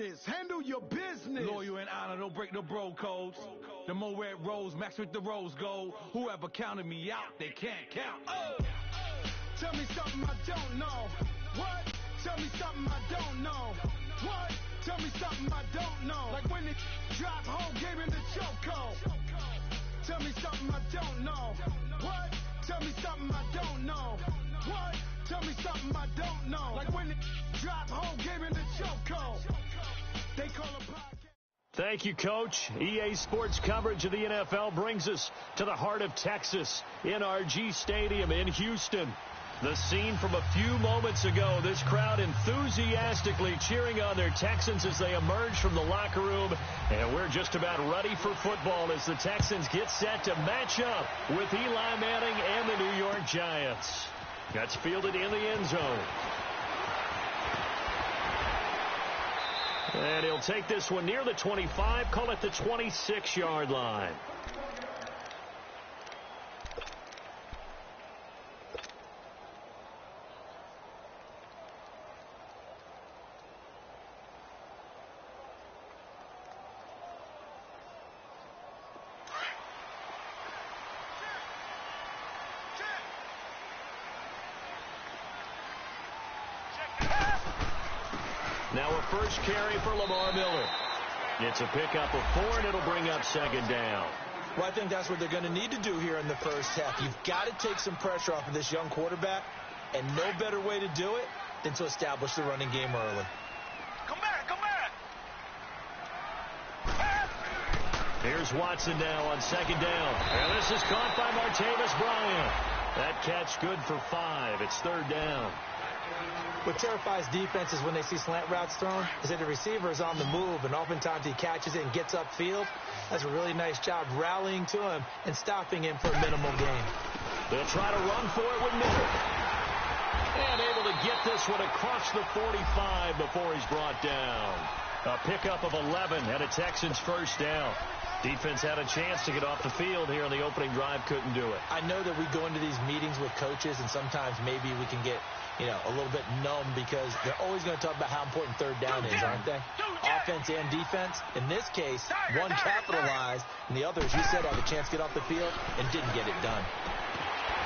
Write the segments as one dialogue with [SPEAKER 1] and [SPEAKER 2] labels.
[SPEAKER 1] business. Handle your business.
[SPEAKER 2] Loyal and honor, don't break the bro codes. The more red rose, max with the rose gold. Whoever counted me out, they can't count.
[SPEAKER 1] Tell me something I don't know. What? Tell me something I don't know. What? Tell me something I don't know. Like when it drop whole game in the chokehold. Tell me something I don't know. What? Tell me something I don't know. What? Tell me something I don't know. Like when it drop whole game in the chokehold. They call a podcast.
[SPEAKER 3] Thank you, Coach. EA Sports coverage of the NFL brings us to the heart of Texas, NRG Stadium in Houston. The scene from a few moments ago, this crowd enthusiastically cheering on their Texans as they emerge from the locker room. And we're just about ready for football as the Texans get set to match up with Eli Manning and the New York Giants. That's fielded in the end zone. And he'll take this one near the 25, call it the 26-yard line. Now a first carry for Lamar Miller. It's a pickup of 4, and it'll bring up second down.
[SPEAKER 4] Well, I think that's what they're going to need to do here in the first half. You've got to take some pressure off of this young quarterback, and no better way to do it than to establish the running game early.
[SPEAKER 5] Come back, come back!
[SPEAKER 3] Here's Watson now on second down. And this is caught by Martavis Bryant. That catch good for 5. It's third down.
[SPEAKER 4] What terrifies defenses when they see slant routes thrown is that the receiver is on the move, and oftentimes he catches it and gets upfield. That's a really nice job rallying to him and stopping him for a minimal gain.
[SPEAKER 3] They'll try to run for it with Miller. And able to get this one across the 45 before he's brought down. A pickup of 11 and a Texans first down. Defense had a chance to get off the field here in the opening drive, couldn't do it.
[SPEAKER 4] I know that we go into these meetings with coaches, and sometimes maybe we can get, a little bit numb because they're always going to talk about how important third down is, aren't they? Offense and defense. In this case, one capitalized, and the others, you said, had a chance to get off the field and didn't get it done.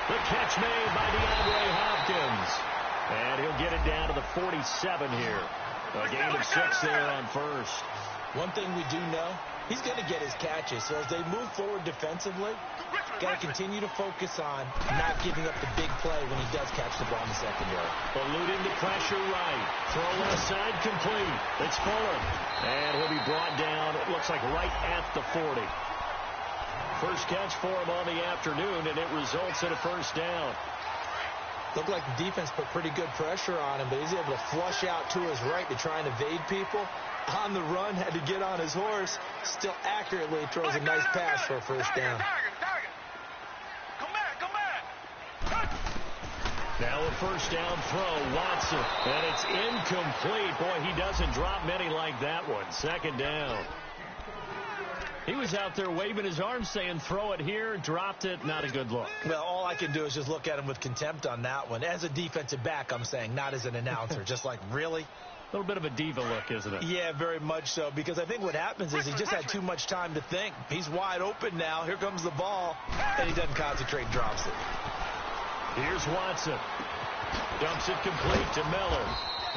[SPEAKER 3] The catch made by DeAndre Hopkins. And he'll get it down to the 47 here. A gain of 6 there on first.
[SPEAKER 4] One thing we do know, he's going to get his catches. So as they move forward defensively, got to continue to focus on not giving up the big play when he does catch the ball in the secondary.
[SPEAKER 3] Eluding the pressure right. Throw left side complete. It's Fuller. And he'll be brought down, it looks like right at the 40. First catch for him on the afternoon, and it results in a first down.
[SPEAKER 4] Looked like the defense put pretty good pressure on him, but he's able to flush out to his right to try and evade people. On the run, had to get on his horse. Still accurately throws a nice pass for a first down.
[SPEAKER 5] Come back!
[SPEAKER 3] Now a first down throw, Watson. And it's incomplete. Boy, he doesn't drop many like that one. Second down. He was out there waving his arms saying, throw it here, dropped it, not a good look.
[SPEAKER 4] Well, all I can do is just look at him with contempt on that one. As a defensive back, I'm saying, not as an announcer. Just like, really?
[SPEAKER 3] A little bit of a diva look, isn't it?
[SPEAKER 4] Yeah, very much so, because I think what happens is he just had too much time to think. He's wide open now. Here comes the ball, and he doesn't concentrate and drops it.
[SPEAKER 3] Here's Watson. Dumps it complete to Miller.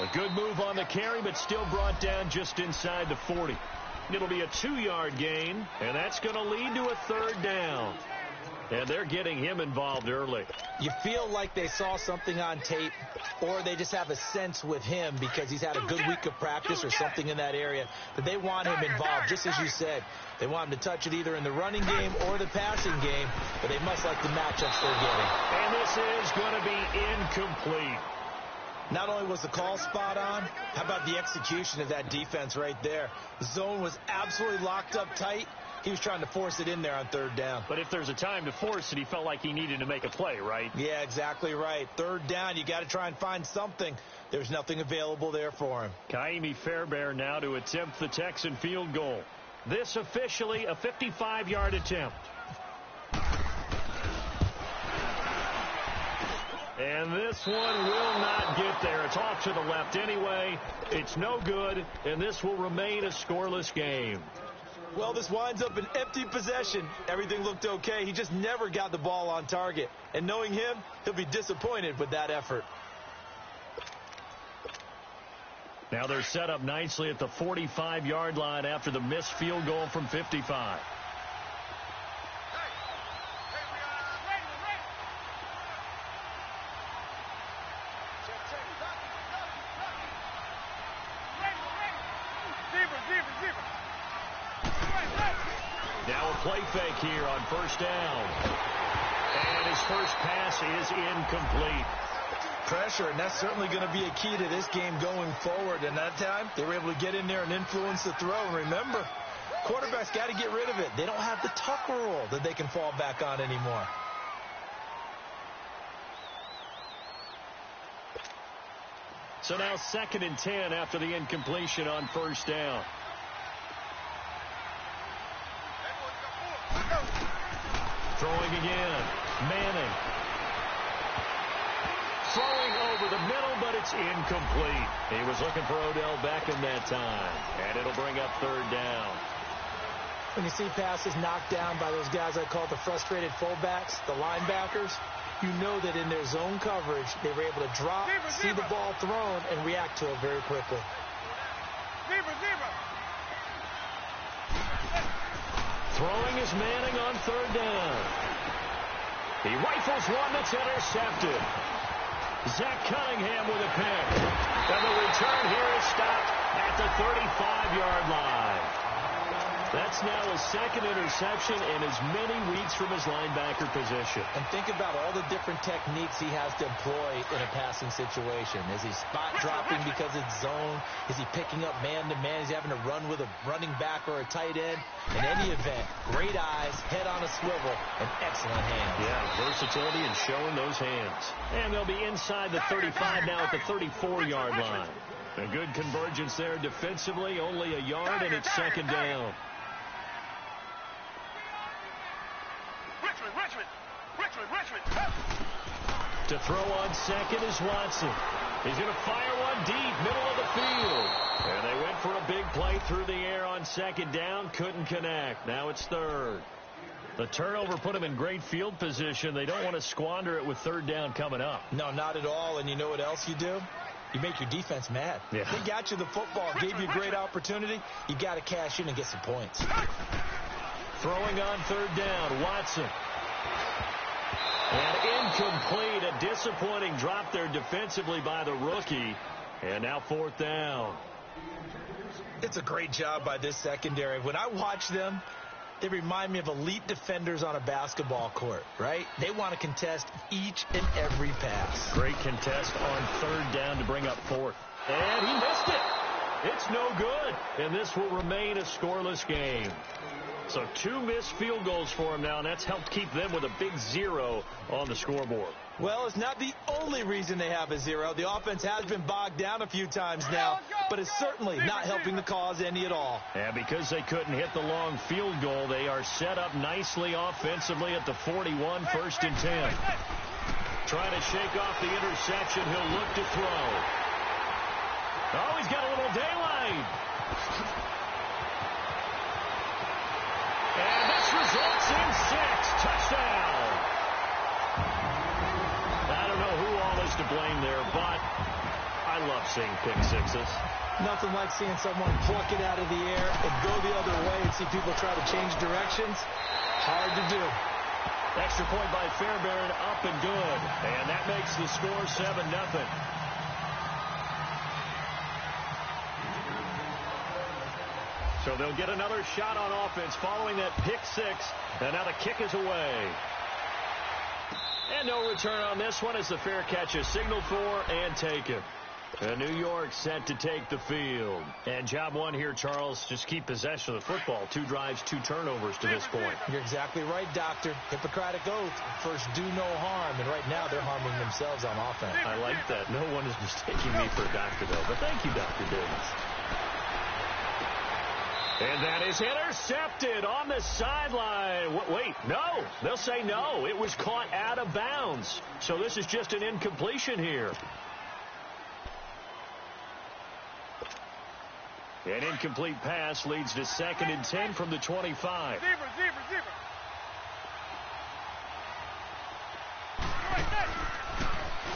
[SPEAKER 3] A good move on the carry, but still brought down just inside the 40. It'll be a 2-yard gain, and that's going to lead to a third down. And they're getting him involved early.
[SPEAKER 4] You feel like they saw something on tape, or they just have a sense with him because he's had a good week of practice or something in that area that they want him involved, just as you said. They want him to touch it either in the running game or the passing game, but they must like the matchups they're getting.
[SPEAKER 3] And this is going to be incomplete.
[SPEAKER 4] Not only was the call spot on, how about the execution of that defense right there? The zone was absolutely locked up tight. He was trying to force it in there on third down.
[SPEAKER 3] But if there's a time to force it, he felt like he needed to make a play, right?
[SPEAKER 4] Yeah, exactly right. Third down, you got to try and find something. There's nothing available there for him.
[SPEAKER 3] Kaimi Fairbairn now to attempt the Texan field goal. This officially a 55-yard attempt. And this one will not get there. It's off to the left anyway. It's no good, and this will remain a scoreless game.
[SPEAKER 4] Well, this winds up an empty possession. Everything looked okay. He just never got the ball on target. And knowing him, he'll be disappointed with that effort.
[SPEAKER 3] Now they're set up nicely at the 45-yard line after the missed field goal from 55. Now a play fake here on first down. And his first pass is incomplete.
[SPEAKER 4] Pressure, and that's certainly going to be a key to this game going forward. And that time, they were able to get in there and influence the throw. And remember, quarterbacks got to get rid of it. They don't have the tuck rule that they can fall back on anymore.
[SPEAKER 3] So now 2nd and 10 after the incompletion on first down. Throwing again. Manning. Throwing over the middle, but it's incomplete. He was looking for Odell Beckham that time. And it'll bring up 3rd down.
[SPEAKER 4] When you see passes knocked down by those guys I call the frustrated fullbacks, the linebackers, you know that in their zone coverage, they were able to drop, see the ball thrown, and react to it very quickly.
[SPEAKER 3] Throwing is Manning on 3rd down. He rifles one that's intercepted. Zach Cunningham with a pick. And the return here is stopped at the 35-yard line. That's now his 2nd interception and as many weeks from his linebacker position.
[SPEAKER 4] And think about all the different techniques he has to employ in a passing situation. Is he spot dropping because it's zone? Is he picking up man-to-man? Is he having to run with a running back or a tight end? In any event, great eyes, head on a swivel, and excellent hands.
[SPEAKER 3] Yeah, versatility and showing those hands. And they'll be inside the 35 now at the 34-yard line. A good convergence there defensively, only a yard, and it's 2nd down.
[SPEAKER 5] Richmond.
[SPEAKER 3] To throw on 2nd is Watson. He's going to fire one deep, middle of the field. And they went for a big play through the air on 2nd down, couldn't connect. Now it's 3rd. The turnover put them in great field position. They don't want to squander it with 3rd down coming up.
[SPEAKER 4] No, not at all. And you know what else you do? You make your defense mad.
[SPEAKER 3] Yeah.
[SPEAKER 4] They got you the football, gave you a great opportunity. You got to cash in and get some points.
[SPEAKER 3] Throwing on 3rd down, Watson. And incomplete, a disappointing drop there defensively by the rookie. And now 4th down.
[SPEAKER 4] It's a great job by this secondary. When I watch them, they remind me of elite defenders on a basketball court, right? They want to contest each and every pass.
[SPEAKER 3] Great contest on 3rd down to bring up 4th. And he missed it. It's no good. And this will remain a scoreless game. So 2 missed field goals for him now, and that's helped keep them with a big 0 on the scoreboard.
[SPEAKER 4] Well, it's not the only reason they have a 0. The offense has been bogged down a few times now, but it's certainly not helping the cause any at all.
[SPEAKER 3] And because they couldn't hit the long field goal, they are set up nicely offensively at the 41, 1st and 10. Trying to shake off the interception. He'll look to throw. Oh, he's got a little daylight. And this results in 6. Touchdown. I don't know who all is to blame there, but I love seeing pick sixes.
[SPEAKER 4] Nothing like seeing someone pluck it out of the air and go the other way and see people try to change directions. Hard to do.
[SPEAKER 3] Extra point by Fairbairn, up and good. And that makes the score 7-0. So they'll get another shot on offense following that pick 6. And now the kick is away. And no return on this one as the fair catch is signaled for and taken. And New York set to take the field. And job one here, Charles, just keep possession of the football. 2 drives, 2 turnovers to this point.
[SPEAKER 4] You're exactly right, Doctor. Hippocratic oath. First, do no harm. And right now, they're harming themselves on offense.
[SPEAKER 3] I like that. No one is mistaking me for a doctor, though. But thank you, Dr. Davis. And And that is intercepted on the sideline. Wait, no. They'll say no. It was caught out of bounds. So this is just an incompletion here. An incomplete pass leads to 2nd and 10 from the 25.
[SPEAKER 5] Zebra.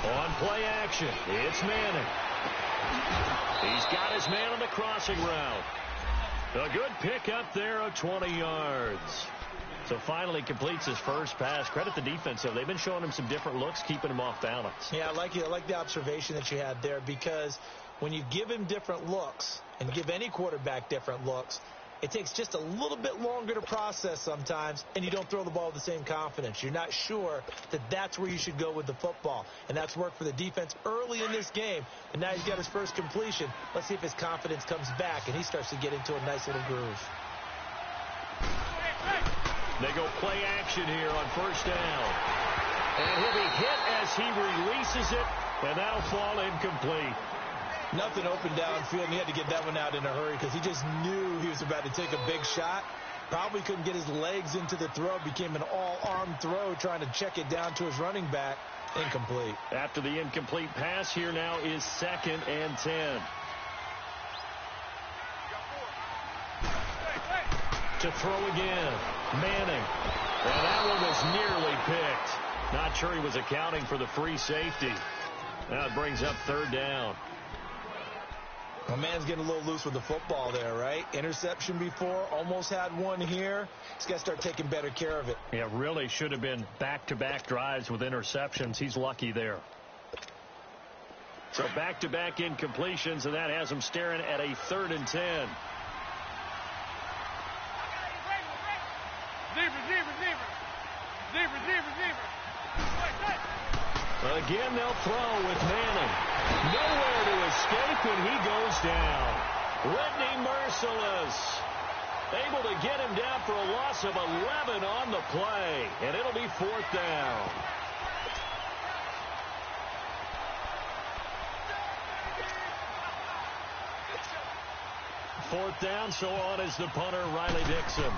[SPEAKER 3] On play action, it's Manning. He's got his man on the crossing route. A good pick up there of 20 yards. So finally completes his first pass. Credit the defense, though. They've been showing him some different looks, keeping him off balance.
[SPEAKER 4] Yeah, I like the observation that you had there, because when you give him different looks and give any quarterback different looks, it takes just a little bit longer to process sometimes, and you don't throw the ball with the same confidence. You're not sure that that's where you should go with the football, and that's worked for the defense early in this game, and now he's got his first completion. Let's see if his confidence comes back, and he starts to get into a nice little groove.
[SPEAKER 3] They go play action here on first down. And he'll be hit as he releases it, and that'll fall incomplete.
[SPEAKER 4] Nothing open downfield, and he had to get that one out in a hurry because he just knew he was about to take a big shot. Probably couldn't get his legs into the throw. Became an all-arm throw trying to check it down to his running back. Incomplete.
[SPEAKER 3] After the incomplete pass, here now is 2nd and 10. To throw again. Manning. And that one was nearly picked. Not sure he was accounting for the free safety. Now it brings up 3rd down.
[SPEAKER 4] My man's getting a little loose with the football there, right? Interception before, almost had one here. He's got to start taking better care of it.
[SPEAKER 3] Yeah, really should have been back-to-back drives with interceptions. He's lucky there. So back-to-back incompletions, and that has him staring at a 3rd and 10.
[SPEAKER 5] Zebra.
[SPEAKER 3] Again, they'll throw with Manning. Nowhere to escape, and he goes down. Whitney merciless. Able to get him down for a loss of 11 on the play, and it'll be 4th down. Fourth down, so on is the punter, Riley Dixon.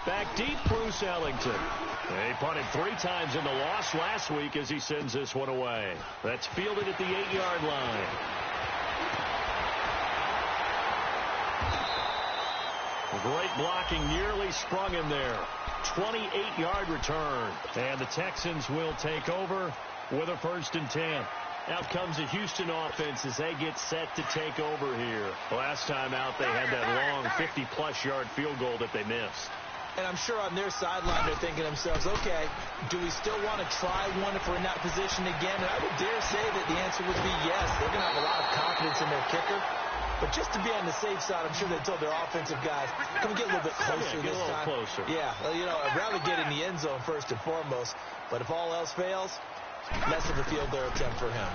[SPEAKER 3] Back deep, Bruce Ellington. He punted 3 times in the loss last week as he sends this one away. That's fielded at the 8-yard line. Great blocking, nearly sprung him there. 28-yard return. And the Texans will take over with a 1st and 10. Out comes the Houston offense as they get set to take over here. Last time out, they had that long 50-plus yard field goal that they missed.
[SPEAKER 4] And I'm sure on their sideline they're thinking to themselves, okay, do we still want to try one if we're in that position again? And I would dare say that the answer would be yes. They're going to have a lot of confidence in their kicker. But just to be on the safe side, I'm sure they told their offensive guys, come get a little bit closer this time.
[SPEAKER 3] Closer.
[SPEAKER 4] Yeah, well, you know, I'd rather get in the end zone first and foremost. But if all else fails, less of a field goal attempt for him.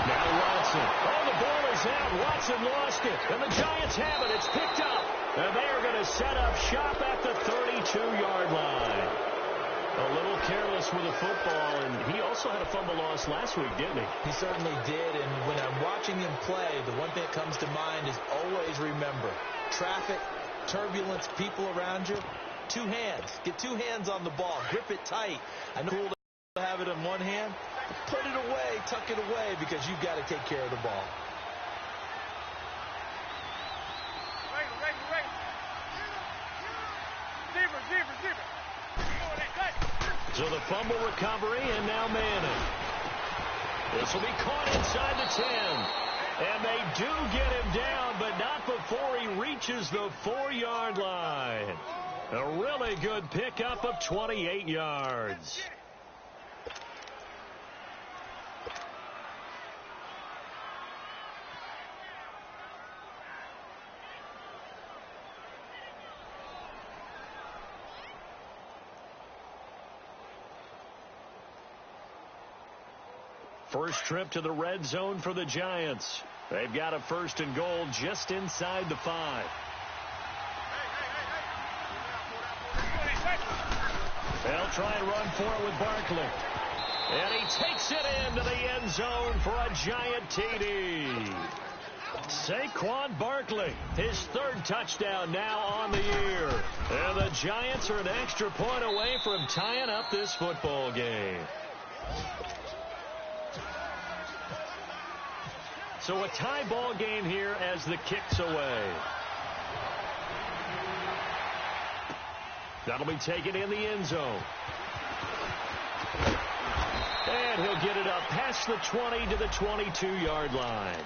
[SPEAKER 3] Now Watson. Oh, the ball is out. Watson lost it. And the Giants have it. It's picked up. And they are going to set up shop at the 32-yard line. A little careless with the football, and he also had a fumble loss last week, didn't he?
[SPEAKER 4] He certainly did, and when I'm watching him play, the one thing that comes to mind is always remember, traffic, turbulence, people around you, 2 hands. Get 2 hands on the ball. Grip it tight. I know cool to have it in one hand. Put it away, tuck it away, because you've got to take care of the ball.
[SPEAKER 5] Zebra.
[SPEAKER 3] So the fumble recovery, and now Manning. This will be caught inside the 10. And they do get him down, but not before he reaches the 4-yard line. A really good pickup of 28 yards. First trip to the red zone for the Giants. They've got a 1st and goal just inside the 5. They'll try and run for it with Barkley. And he takes it into the end zone for a Giant TD. Saquon Barkley, his third touchdown now on the year. And the Giants are an extra point away from tying up this football game. So a tie ball game here as the kick's away. That'll be taken in the end zone. And he'll get it up past the 20 to the 22-yard line.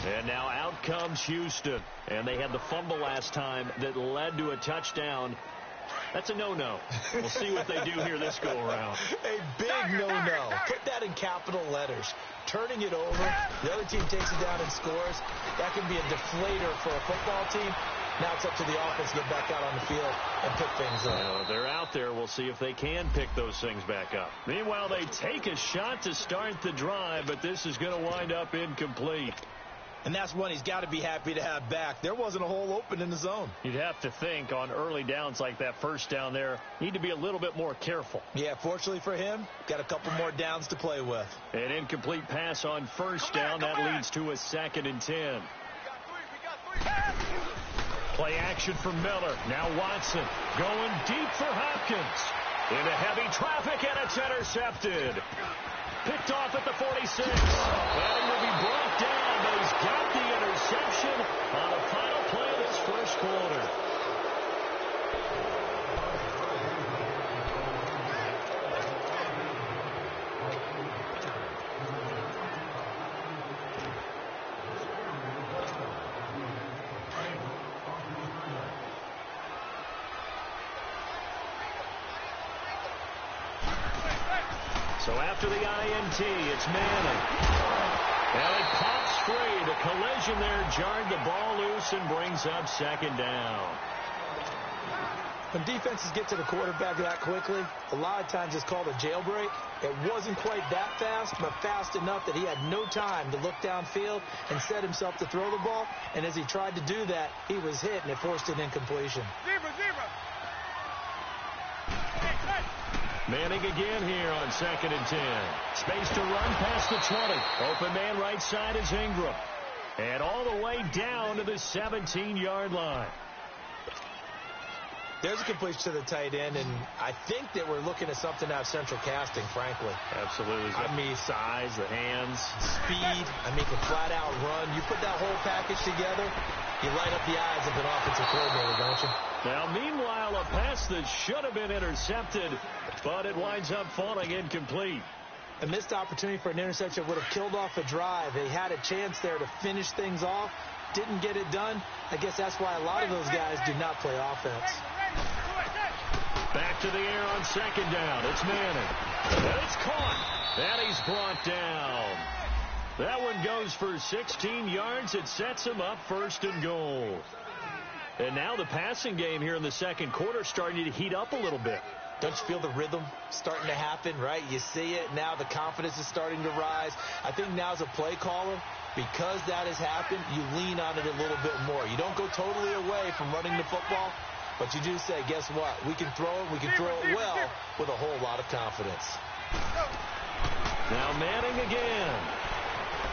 [SPEAKER 3] And now out comes Houston. And they had the fumble last time that led to a touchdown. That's a no-no. We'll see what they do here this go-around.
[SPEAKER 4] A big no-no. Put that in capital letters. Turning it over, the other team takes it down and scores. That can be a deflator for a football team. Now it's up to the offense to get back out on the field and pick things up.
[SPEAKER 3] Well, they're out there. We'll see if they can pick those things back up. Meanwhile, they take a shot to start the drive, but this is going to wind up incomplete.
[SPEAKER 4] And that's one he's got to be happy to have back. There wasn't a hole open in the zone.
[SPEAKER 3] You'd have to think on early downs like that first down there, need to be a little bit more careful.
[SPEAKER 4] Yeah, fortunately for him, got a couple more downs to play with.
[SPEAKER 3] An incomplete pass on first down. That leads to a 2nd and 10. Play action for Miller. Now Watson going deep for Hopkins. Into heavy traffic, and it's intercepted. Picked off at the 46. And will be brought down, but he's got the interception on the final play of this first quarter. So after the INT, it's Manning. And it pops free. The collision there jarred the ball loose and brings up 2nd down.
[SPEAKER 4] When defenses get to the quarterback that quickly, a lot of times it's called a jailbreak. It wasn't quite that fast, but fast enough that he had no time to look downfield and set himself to throw the ball. And as he tried to do that, he was hit, and it forced an incompletion.
[SPEAKER 5] Zebra.
[SPEAKER 3] Manning again here on 2nd and 10. Space to run past the 20. Open man right side is Ingram. And all the way down to the 17-yard line.
[SPEAKER 4] There's a completion to the tight end, and I think that we're looking at something out of central casting, frankly.
[SPEAKER 3] Absolutely. I mean, size, the hands.
[SPEAKER 4] Speed. I mean, can flat-out run. You put that whole package together, you light up the eyes of an offensive coordinator, don't you?
[SPEAKER 3] Now, meanwhile, a pass that should have been intercepted, but it winds up falling incomplete.
[SPEAKER 4] A missed opportunity for an interception would have killed off a drive. They had a chance there to finish things off. Didn't get it done. I guess that's why a lot of those guys do not play offense.
[SPEAKER 3] Back to the air on 2nd down. It's Manning. And it's caught. And he's brought down. That one goes for 16 yards. It sets him up 1st and goal. And now the passing game here in the second quarter starting to heat up a little bit.
[SPEAKER 4] Don't you feel the rhythm starting to happen, right? You see it. Now the confidence is starting to rise. I think now as a play caller, because that has happened, you lean on it a little bit more. You don't go totally away from running the football, but you do say, guess what? We can throw it. We can throw it well with a whole lot of confidence.
[SPEAKER 3] Now Manning again.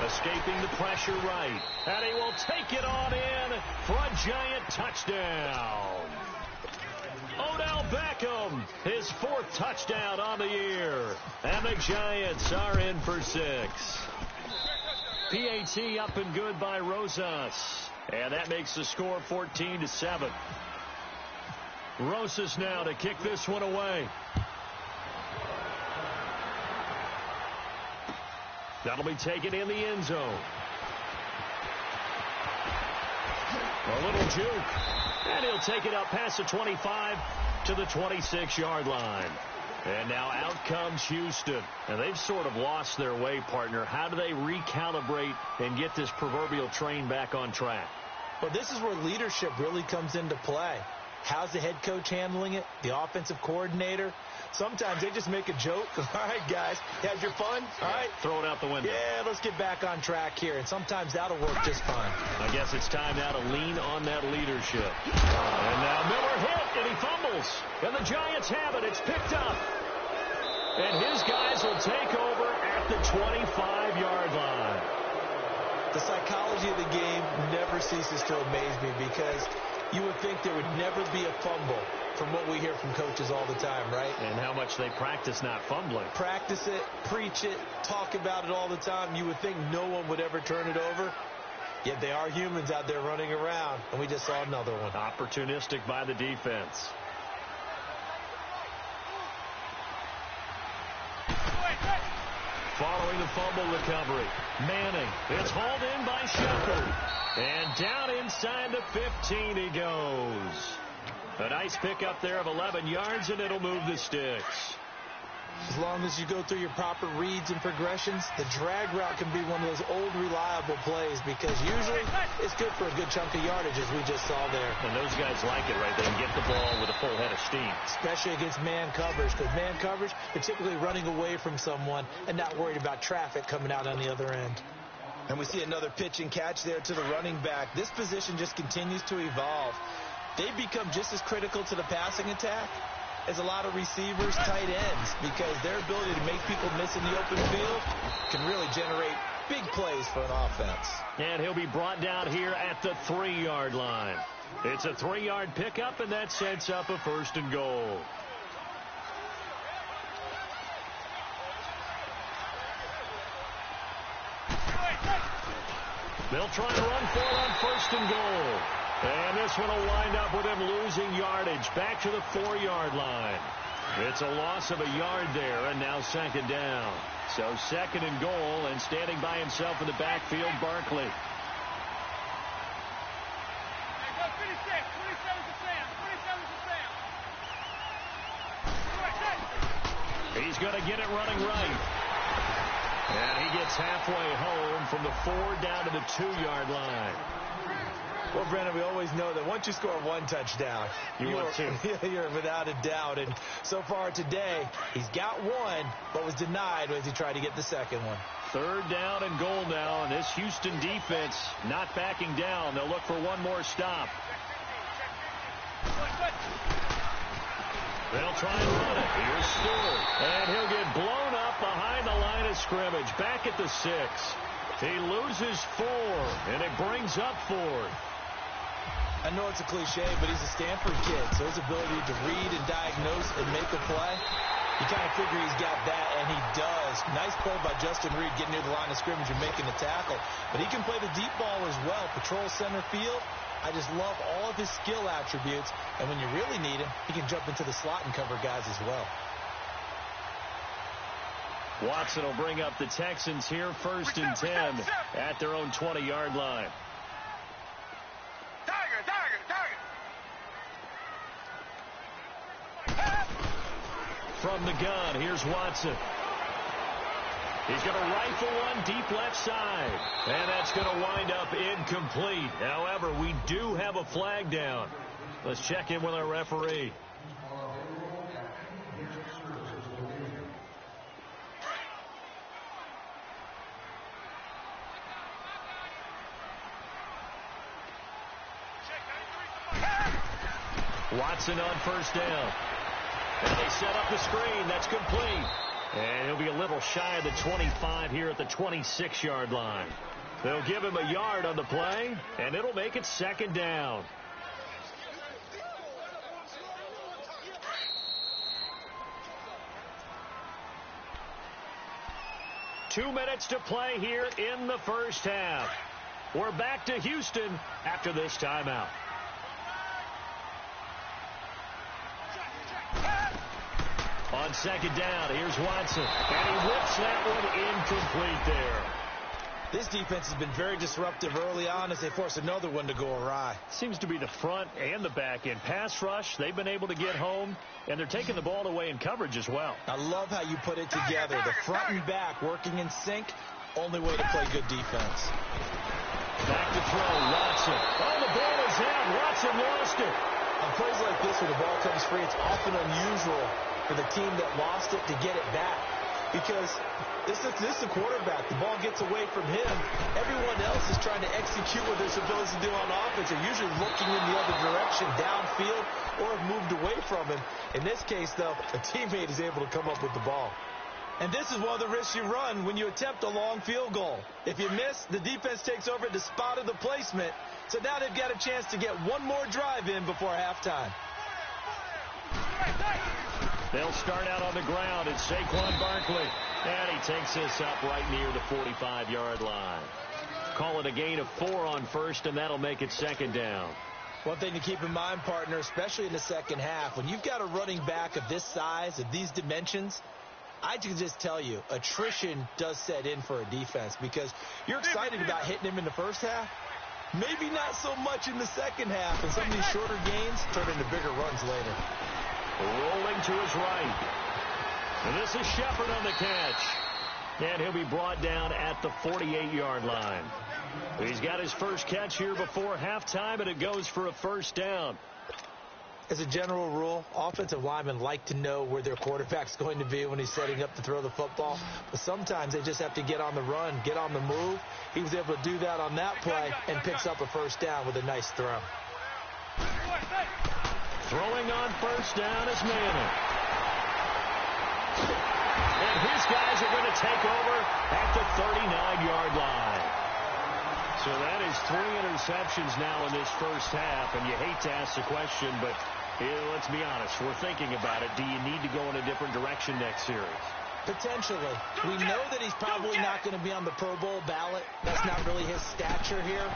[SPEAKER 3] Escaping the pressure right. And he will take it on in for a giant touchdown. Odell Beckham, his 4th touchdown on the year. And the Giants are in for 6. PAT up and good by Rosas. And that makes the score 14-7. Rosas now to kick this one away. That'll be taken in the end zone. A little juke. And he'll take it up past the 25 to the 26-yard line. And now out comes Houston. And they've sort of lost their way, partner. How do they recalibrate and get this proverbial train back on track?
[SPEAKER 4] Well, this is where leadership really comes into play. How's the head coach handling it? The offensive coordinator? Sometimes they just make a joke. All right, guys, had your fun? All right.
[SPEAKER 3] Throw it out the window.
[SPEAKER 4] Yeah, let's get back on track here. And sometimes that'll work just fine.
[SPEAKER 3] I guess it's time now to lean on that leadership. And now Miller hit, and he fumbles. And the Giants have it. It's picked up. And his guys will take over at the 25-yard line.
[SPEAKER 4] The psychology of the game never never ceases to amaze me because you would think there would never be a fumble from what we hear from coaches all the time, right?
[SPEAKER 3] And how much they practice not fumbling.
[SPEAKER 4] Practice it, preach it, talk about it all the time. You would think no one would ever turn it over. Yet they are humans out there running around, and we just saw another one.
[SPEAKER 3] Opportunistic by the defense. Following the fumble recovery, Manning. It's hauled in by Shepard. And down inside the 15 he goes. A nice pickup there of 11 yards, and it'll move the sticks.
[SPEAKER 4] As long as you go through your proper reads and progressions, the drag route can be one of those old reliable plays because usually it's good for a good chunk of yardage, as we just saw there.
[SPEAKER 3] And those guys like it, right? They can get the ball with a full head of steam.
[SPEAKER 4] Especially against man coverage, because man coverage, particularly running away from someone and not worried about traffic coming out on the other end. And we see another pitch and catch there to the running back. This position just continues to evolve. They become just as critical to the passing attack as a lot of receivers, tight ends, because their ability to make people miss in the open field can really generate big plays for an offense.
[SPEAKER 3] And he'll be brought down here at the 3-yard line. It's a 3-yard pickup, and that sets up a 1st and goal. They'll try to run for it on 1st and goal. And this one will wind up with him losing yardage back to the 4-yard line. It's a loss of a yard there, and now 2nd down. So 2nd and goal, and standing by himself in the backfield, Barkley. He's going to get it running right. And he gets halfway home from the 4 down to the 2-yard line.
[SPEAKER 4] Well, Brennan, we always know that once you score 1 touchdown, you're without a doubt. And so far today, he's got 1, but was denied as he tried to get the 2nd one.
[SPEAKER 3] 3rd down and goal now, and this Houston defense not backing down. They'll look for one more stop. They'll try and run it. Here's Stewart. And he'll get blown up behind the line of scrimmage. Back at the 6. He loses 4, and it brings up 4th.
[SPEAKER 4] I know it's a cliche, but he's a Stanford kid, so his ability to read and diagnose and make a play, you kind of figure he's got that, and he does. Nice play by Justin Reed getting near the line of scrimmage and making the tackle. But he can play the deep ball as well. Patrol center field. I just love all of his skill attributes, and when you really need him, he can jump into the slot and cover guys as well.
[SPEAKER 3] Watson will bring up the Texans here 1st and 10 at their own 20-yard line. From the gun, here's Watson. He's going to rifle one deep left side. And that's going to wind up incomplete. However, we do have a flag down. Let's check in with our referee. Watson on 1st down. And they set up the screen. That's complete. And he'll be a little shy of the 25 here at the 26-yard line. They'll give him a yard on the play, and it'll make it 2nd down. Two minutes to play here in the 1st half. We're back to Houston after this timeout. On 2nd down, here's Watson. And he whips that one incomplete there.
[SPEAKER 4] This defense has been very disruptive early on as they force another one to go awry.
[SPEAKER 3] Seems to be the front and the back end. Pass rush, they've been able to get home, and they're taking the ball away in coverage as well.
[SPEAKER 4] I love how you put it together. The front and back working in sync, only way to play good defense.
[SPEAKER 3] Back to throw, Watson. Oh, the ball is out. Watson lost it.
[SPEAKER 4] On plays like this where the ball comes free, it's often unusual for the team that lost it to get it back. Because this is the quarterback. The ball gets away from him. Everyone else is trying to execute what they're supposed to do on offense. They're usually looking in the other direction, downfield, or have moved away from him. In this case, though, a teammate is able to come up with the ball. And this is one of the risks you run when you attempt a long field goal. If you miss, the defense takes over at the spot of the placement, So now they've got a chance to get one more drive in before halftime.
[SPEAKER 3] They'll start out on the ground. It's Saquon Barkley. And he takes this up right near the 45-yard line. Call it a gain of 4 on first, and that'll make it second down.
[SPEAKER 4] One thing to keep in mind, partner, especially in the second half, when you've got a running back of this size, of these dimensions, I can just tell you, attrition does set in for a defense because you're excited about hitting him in the first half. Maybe not so much in the second half, and some of these shorter gains turn into bigger runs later.
[SPEAKER 3] Rolling to his right. And this is Shepard on the catch. And he'll be brought down at the 48-yard line. He's got his first catch here before halftime, and it goes for a first down.
[SPEAKER 4] As a general rule, offensive linemen like to know where their quarterback's going to be when he's setting up to throw the football. But sometimes they just have to get on the run, get on the move. He was able to do that on that play and picks up a first down with a nice throw.
[SPEAKER 3] Throwing on first down is Manning. And his guys are going to take over at the 39-yard line. So that is 3 interceptions now in this first half, and you hate to ask the question, but let's be honest, we're thinking about it. Do you need to go in a different direction next series?
[SPEAKER 4] Potentially. We know that he's probably not going to be on the Pro Bowl ballot. That's not really his stature here,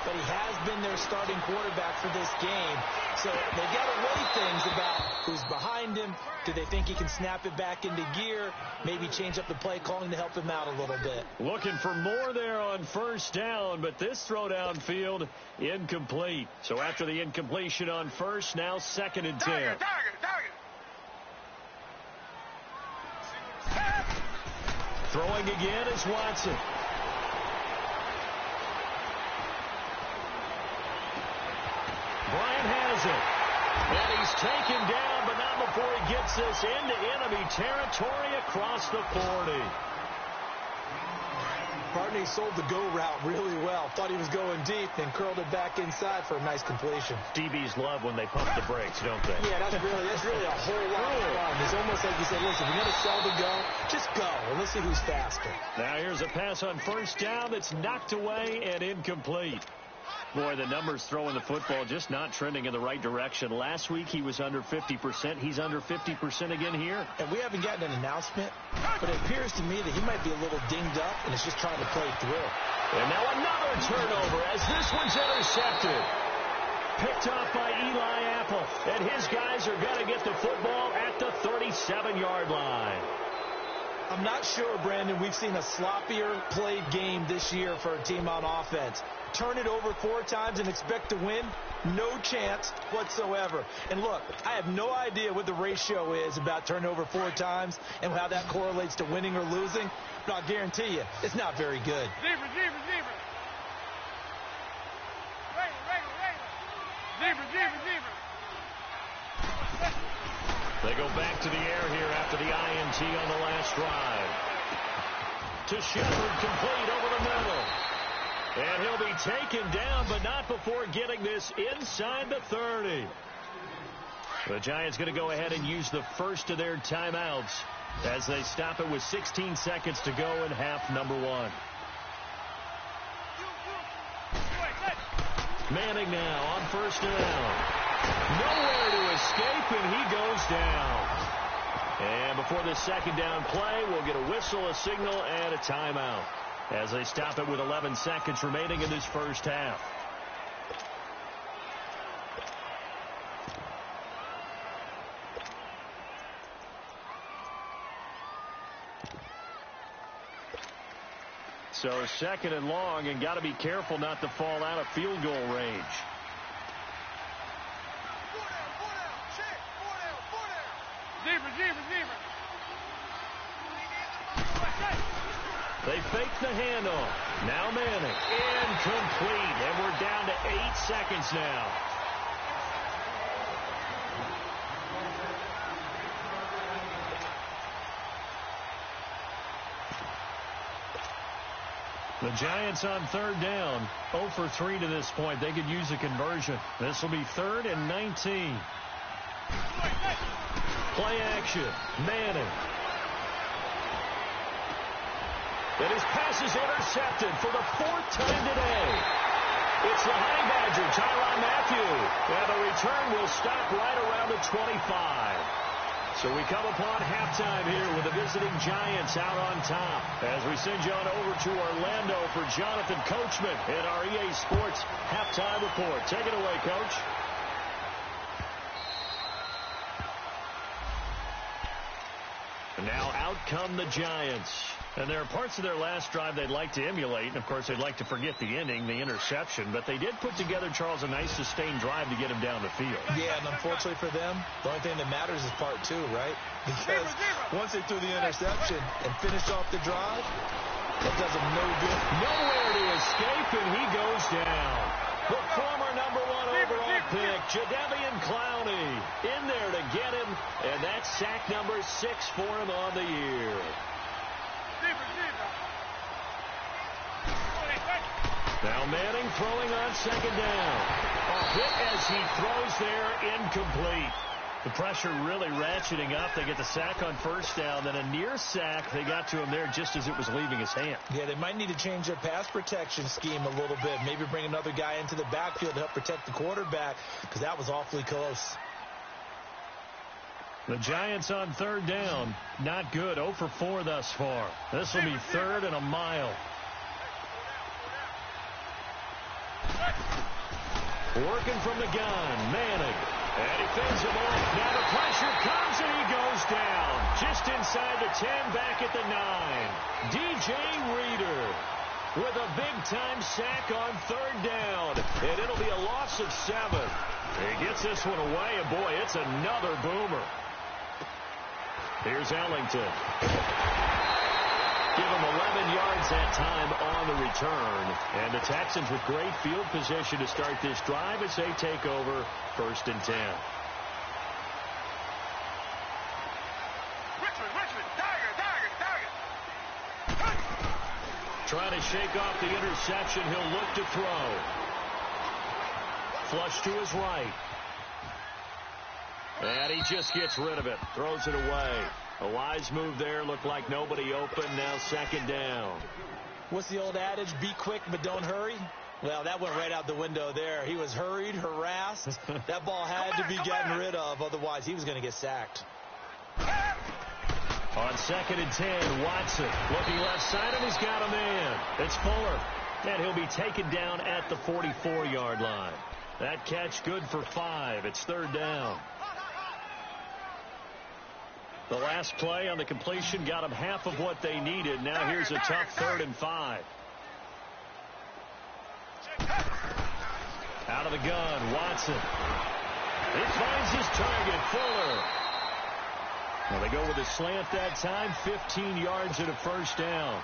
[SPEAKER 4] but he has been their starting quarterback for this game. So they've got to weigh things about who's behind him. Do they think he can snap it back into gear? Maybe change up the play calling to help him out a little bit.
[SPEAKER 3] Looking for more there on first down, but this throw downfield incomplete. So after the incompletion on first, now 2nd and 10.
[SPEAKER 5] Target.
[SPEAKER 3] Throwing again is Watson. Bryant has it. And he's taken down, but not before he gets this into enemy territory across the 40.
[SPEAKER 4] Barney sold the go route really well. Thought he was going deep and curled it back inside for a nice completion.
[SPEAKER 3] DBs love when they pump the brakes, don't they?
[SPEAKER 4] Yeah, that's really a whole lot of fun. It's almost like you said, listen, if you're going to sell the go, just go, and let's see who's faster.
[SPEAKER 3] Now here's a pass on first down that's knocked away and incomplete. Boy, the numbers throwing the football just not trending in the right direction. Last week he was under 50%. He's under 50% again here.
[SPEAKER 4] And we haven't gotten an announcement, but it appears to me that he might be a little dinged up and is just trying to play through.
[SPEAKER 3] And now another turnover as this one's intercepted. Picked off by Eli Apple. And his guys are going to get the football at the 37-yard line.
[SPEAKER 4] I'm not sure, Brandon, we've seen a sloppier played game this year for a team on offense. Turn it over 4 times and expect to win? No chance whatsoever. And look, I have no idea what the ratio is about turnover 4 times and how that correlates to winning or losing, but I'll guarantee you, it's not very good.
[SPEAKER 5] Zebra.
[SPEAKER 3] They go back to the air here after the INT on the last drive. To Shepard, complete over the middle. And he'll be taken down, but not before getting this inside the 30. The Giants going to go ahead and use the first of their timeouts as they stop it with 16 seconds to go in half number 1. Manning now on first down. Nowhere to escape, and he goes down. And before the second down play, we'll get a whistle, a signal, and a timeout as they stop it with 11 seconds remaining in this first half. So 2nd and long, and got to be careful not to fall out of field goal range.
[SPEAKER 5] Zebra.
[SPEAKER 3] They fake the handoff. Now Manning. Incomplete. And we're down to 8 seconds now. The Giants on 3rd down. 0 for 3 to this point. They could use a conversion. This will be 3rd and 19. Play action. Manning. And his pass is intercepted for the 4th time today. It's the Honey Badger, Tyrann Mathieu. And the return will stop right around the 25. So we come upon halftime here with the visiting Giants out on top. As we send you on over to Orlando for Jonathan Coachman in our EA Sports Halftime Report. Take it away, Coach. And now out come the Giants. And there are parts of their last drive they'd like to emulate. And, of course, they'd like to forget the ending, the interception. But they did put together, Charles, a nice sustained drive to get him down the field.
[SPEAKER 4] Yeah, and unfortunately for them, the only thing that matters is part two, right? Because once they threw the interception and finished off the drive, that does them no good.
[SPEAKER 3] Nowhere to escape, and he goes down. The former #1 overall pick, Jadeveon Clowney, in there to get him. And that's sack number 6 for him on the year. Now Manning throwing on second down. A hit as he throws there, incomplete. The pressure really ratcheting up. They get the sack on first down, then a near sack. They got to him there just as it was leaving his hand.
[SPEAKER 4] Yeah, they might need to change their pass protection scheme a little bit. Maybe bring another guy into the backfield to help protect the quarterback, because that was awfully close.
[SPEAKER 3] The Giants on third down. Not good. 0 for 4 thus far. This will be 3rd and a mile. Working from the gun. Manning. And he fends him off. Now the pressure comes and he goes down. Just inside the 10, back at the 9. DJ Reader with a big-time sack on third down. And it'll be a loss of 7. He gets this one away, and boy, it's another boomer. Here's Ellington. Give him 11 yards that time on the return. And the Texans with great field position to start this drive as they take over 1st and 10.
[SPEAKER 5] Richmond, target.
[SPEAKER 3] Trying to shake off the interception. He'll look to throw. Flush to his right. And he just gets rid of it. Throws it away. A wise move there. Looked like nobody open. Now 2nd down.
[SPEAKER 4] What's the old adage? Be quick, but don't hurry. Well, that went right out the window there. He was hurried, harassed. That ball had to be gotten rid of. Otherwise, he was going to get sacked.
[SPEAKER 3] On 2nd and 10, Watson looking left side, and he's got a man. It's Fuller. And he'll be taken down at the 44-yard line. That catch good for 5. It's 3rd down. The last play on the completion got them half of what they needed. Now here's a tough 3rd and 5. Out of the gun, Watson. He finds his target, Fuller. Well, they go with a slant that time, 15 yards and a 1st down.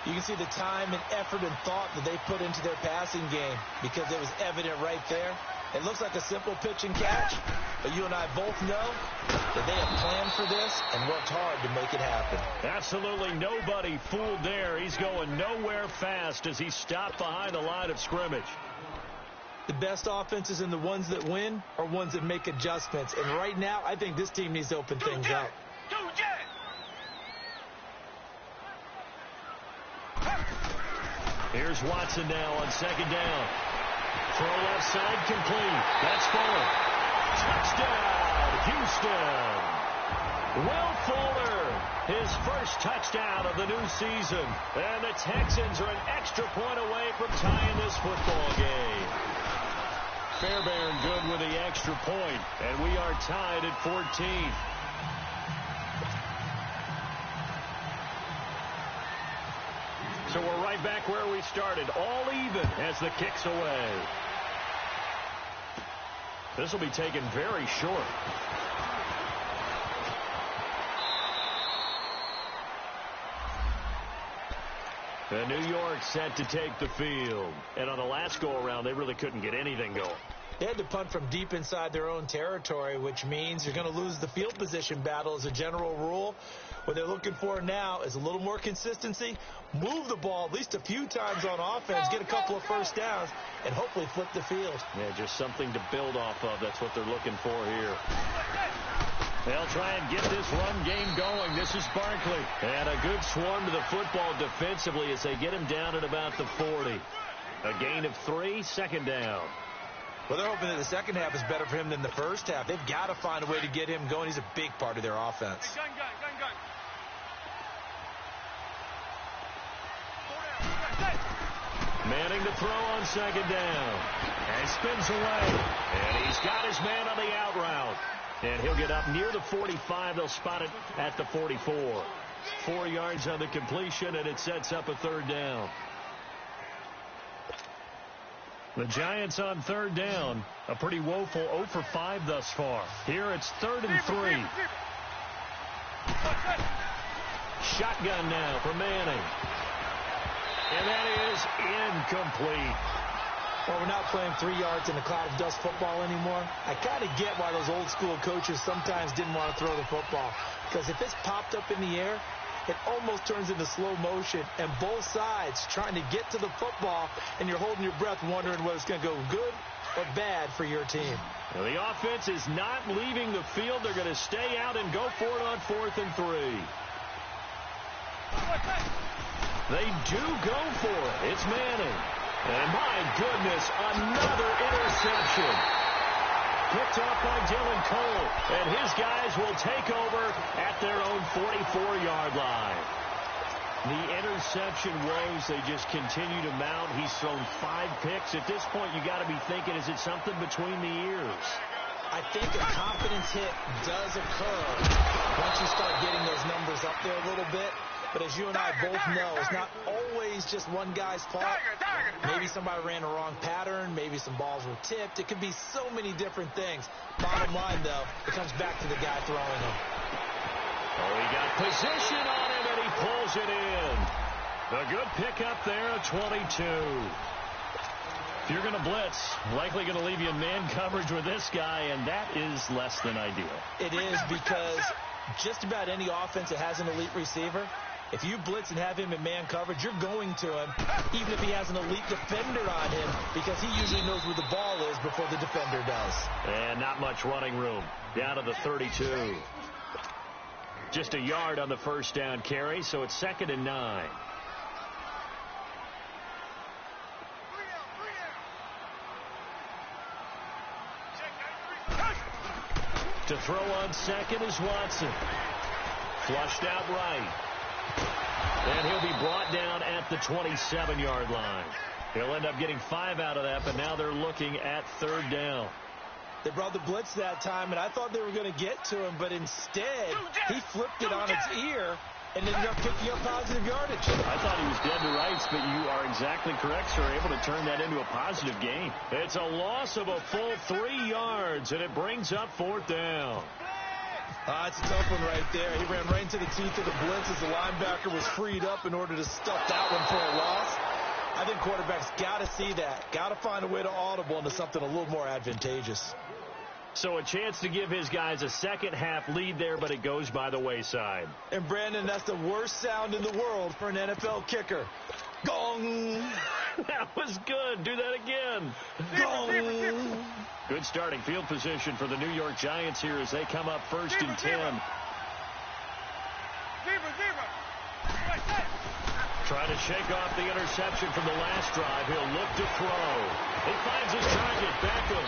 [SPEAKER 4] You can see the time and effort and thought that they put into their passing game, because it was evident right there. It looks like a simple pitch and catch, but you and I both know that they have planned for this and worked hard to make it happen.
[SPEAKER 3] Absolutely nobody fooled there. He's going nowhere fast as he stopped behind the line of scrimmage.
[SPEAKER 4] The best offenses and the ones that win are ones that make adjustments. And right now, I think this team needs to open things up.
[SPEAKER 3] Here's Watson now on 2nd down. Throw left side complete. That's Fuller. Touchdown, Houston. Will Fuller, his first touchdown of the new season. And the Texans are an extra point away from tying this football game. Fairbairn good with the extra point, and we are tied at 14. So we're right back where we started, all even as the kick's away. This will be taken very short. And New York set to take the field. And on the last go-around, they really couldn't get anything going.
[SPEAKER 4] They had to punt from deep inside their own territory, which means you're going to lose the field position battle as a general rule. What they're looking for now is a little more consistency, move the ball at least a few times on offense, get a couple of first downs, and hopefully flip the field.
[SPEAKER 3] Yeah, just something to build off of. That's what they're looking for here. They'll try and get this run game going. This is Barkley. And a good swarm to the football defensively as they get him down at about the 40. A gain of 3, second down.
[SPEAKER 4] Well, they're hoping that the second half is better for him than the first half. They've got to find a way to get him going. He's a big part of their offense.
[SPEAKER 5] Gun.
[SPEAKER 3] Manning to throw on second down. And spins away. And he's got his man on the out route. And he'll get up near the 45. They'll spot it at the 44. 4 yards on the completion, and it sets up a third down. The Giants on third down. A pretty woeful 0 for 5 thus far. Here it's 3rd and 3. Shotgun now for Manning. And that is incomplete.
[SPEAKER 4] Well, we're not playing 3 yards in a cloud of dust football anymore. I kind of get why those old school coaches sometimes didn't want to throw the football. Because if it's popped up in the air, it almost turns into slow motion. And both sides trying to get to the football, and you're holding your breath wondering whether it's going to go good or bad for your team.
[SPEAKER 3] Well, the offense is not leaving the field. They're going to stay out and go for it on 4th and 3. They do go for it. It's Manning. And my goodness, another interception. Picked off by Dylan Cole. And his guys will take over at their own 44-yard line. The interception woes, they just continue to mount. He's thrown 5 picks. At this point, you got to be thinking, is it something between the ears?
[SPEAKER 4] I think a confidence hit does occur once you start getting those numbers up there a little bit. But as you and I both know, it's not always just one guy's fault. Maybe somebody ran a wrong pattern. Maybe some balls were tipped. It could be so many different things. Bottom line, though, it comes back to the guy throwing them.
[SPEAKER 3] Oh, he got position on him, and he pulls it in. A good pickup there at 22. If you're going to blitz, likely going to leave you in man coverage with this guy, and that is less than ideal.
[SPEAKER 4] It is, because just about any offense that has an elite receiver, if you blitz and have him in man coverage, you're going to him, even if he has an elite defender on him, because he usually knows where the ball is before the defender does.
[SPEAKER 3] And not much running room. Down to the 32. Just a yard on the first down carry, so it's 2nd and 9. To throw on second is Watson. Flushed out right. And he'll be brought down at the 27-yard line. He'll end up getting 5 out of that, but now they're looking at 3rd down.
[SPEAKER 4] They brought the blitz that time, and I thought they were going to get to him, but instead, he flipped it on its ear and ended up picking up positive yardage.
[SPEAKER 3] I thought he was dead to rights, but you are exactly correct, sir. Able to turn that into a positive gain. It's a loss of a full 3 yards, and it brings up 4th down.
[SPEAKER 4] It's a tough one right there. He ran right into the teeth of the blitz as the linebacker was freed up in order to stuff that one for a loss. I think quarterbacks got to see that. Got to find a way to audible into something a little more advantageous.
[SPEAKER 3] So a chance to give his guys a second-half lead there, but it goes by the wayside.
[SPEAKER 4] And, Brandon, that's the worst sound in the world for an NFL kicker. Gong!
[SPEAKER 3] That was good. Do that again.
[SPEAKER 4] Gong!
[SPEAKER 3] Good starting field position for the New York Giants here as they come up 1st and 10. Trying to shake off the interception from the last drive. He'll look to throw. He finds his target, Beckham.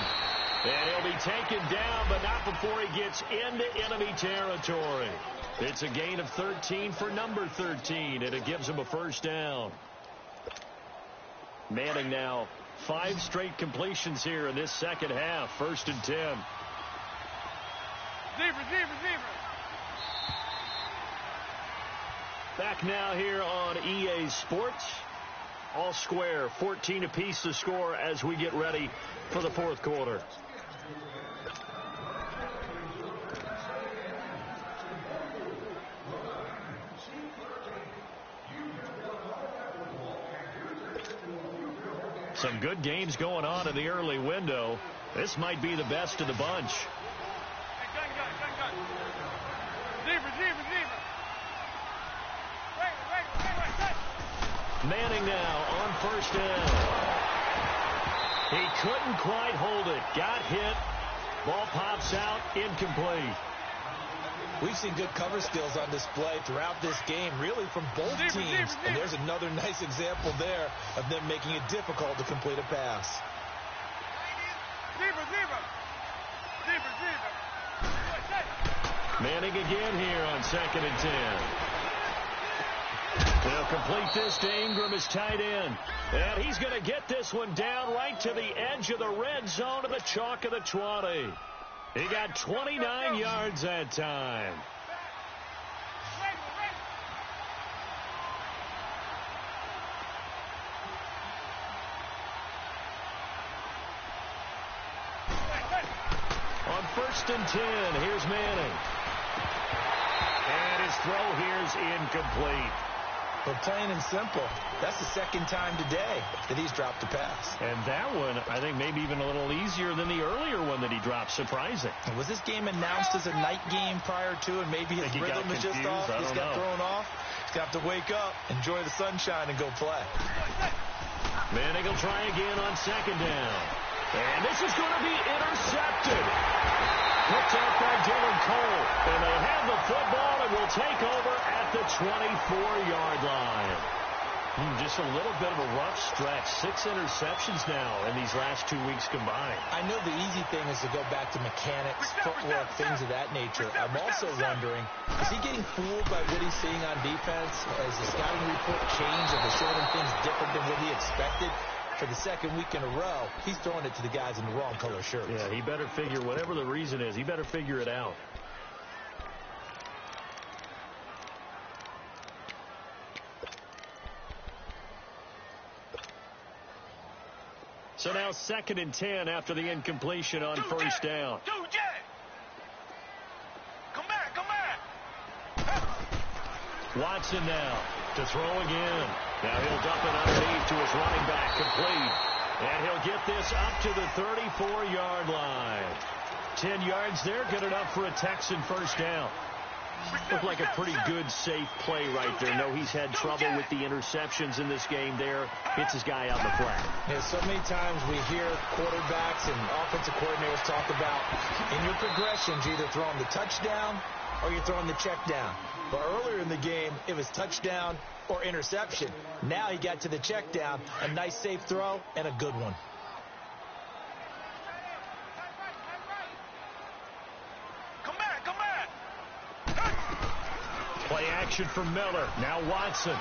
[SPEAKER 3] And he'll be taken down, but not before he gets into enemy territory. It's a gain of 13 for number 13, and it gives him a first down. Manning now 5 straight completions here in this second half. 1st and 10.
[SPEAKER 5] Zebra.
[SPEAKER 3] Back now here on EA Sports. All square, 14 apiece to score as we get ready for the 4th quarter. Some good games going on in the early window. This might be the best of the bunch.
[SPEAKER 5] Gun. Zebra.
[SPEAKER 3] Manning now on 1st down. He couldn't quite hold it. Got hit. Ball pops out. Incomplete.
[SPEAKER 4] We've seen good cover skills on display throughout this game, really from both teams. And there's another nice example there of them making it difficult to complete a pass.
[SPEAKER 3] Manning again here on 2nd and 10. They'll complete this to Ingram as tight end. And he's going to get this one down right to the edge of the red zone of the chalk of the 20. He got 29 yards that time. On 1st and 10, here's Manning. And his throw here's incomplete.
[SPEAKER 4] But plain and simple, that's the second time today that he's dropped a pass.
[SPEAKER 3] And that one, I think, maybe even a little easier than the earlier one that he dropped. Surprising.
[SPEAKER 4] And was this game announced as a night game prior to, and maybe his rhythm is just off? He's got thrown off. He's got to wake up, enjoy the sunshine, and go play.
[SPEAKER 3] Manning will try again on 2nd down. And this is going to be intercepted. Picked up by Dylan Cole. And they have the football and will take over at the 24-yard line. Just a little bit of a rough stretch. 6 interceptions now in these last 2 weeks combined.
[SPEAKER 4] I know the easy thing is to go back to mechanics, footwork, things of that nature. I'm also wondering, is he getting fooled by what he's seeing on defense? Has the scouting report changed? Are they showing him things different than what he expected? For the second week in a row, he's throwing it to the guys in the wrong color shirts.
[SPEAKER 3] Yeah, he better figure, whatever the reason is, he better figure it out. So now 2nd and 10 after the incompletion on 1st down.
[SPEAKER 5] Come back.
[SPEAKER 3] Watson now to throw again. Now he'll dump it underneath to his running back, complete. And he'll get this up to the 34-yard line. 10 yards there, good enough for a Texan 1st down. Looked like a pretty good, safe play right there. No, he's had trouble with the interceptions in this game there. Hits his guy out the flat.
[SPEAKER 4] Yeah, so many times we hear quarterbacks and offensive coordinators talk about in your progressions, you're either throwing the touchdown or you're throwing the check down. But earlier in the game, it was touchdown or interception. Now he got to the check down, a nice safe throw, and a good one.
[SPEAKER 5] Come back.
[SPEAKER 3] Play action for Miller. Now Watson.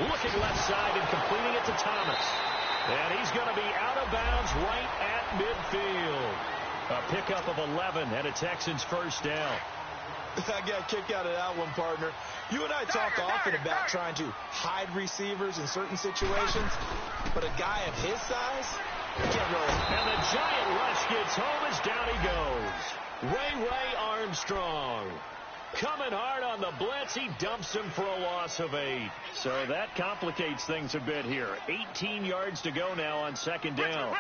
[SPEAKER 3] Looking left side and completing it to Thomas. And he's going to be out of bounds right at midfield. A pickup of 11 and a Texans 1st down.
[SPEAKER 4] I got a kick out of that one, partner. You and I talk often about trying to hide receivers in certain situations, but a guy of his size, you can't really.
[SPEAKER 3] And the giant rush gets home as down he goes. Ray Armstrong. Coming hard on the blitz, he dumps him for a loss of 8. So that complicates things a bit here. 18 yards to go now on 2nd down.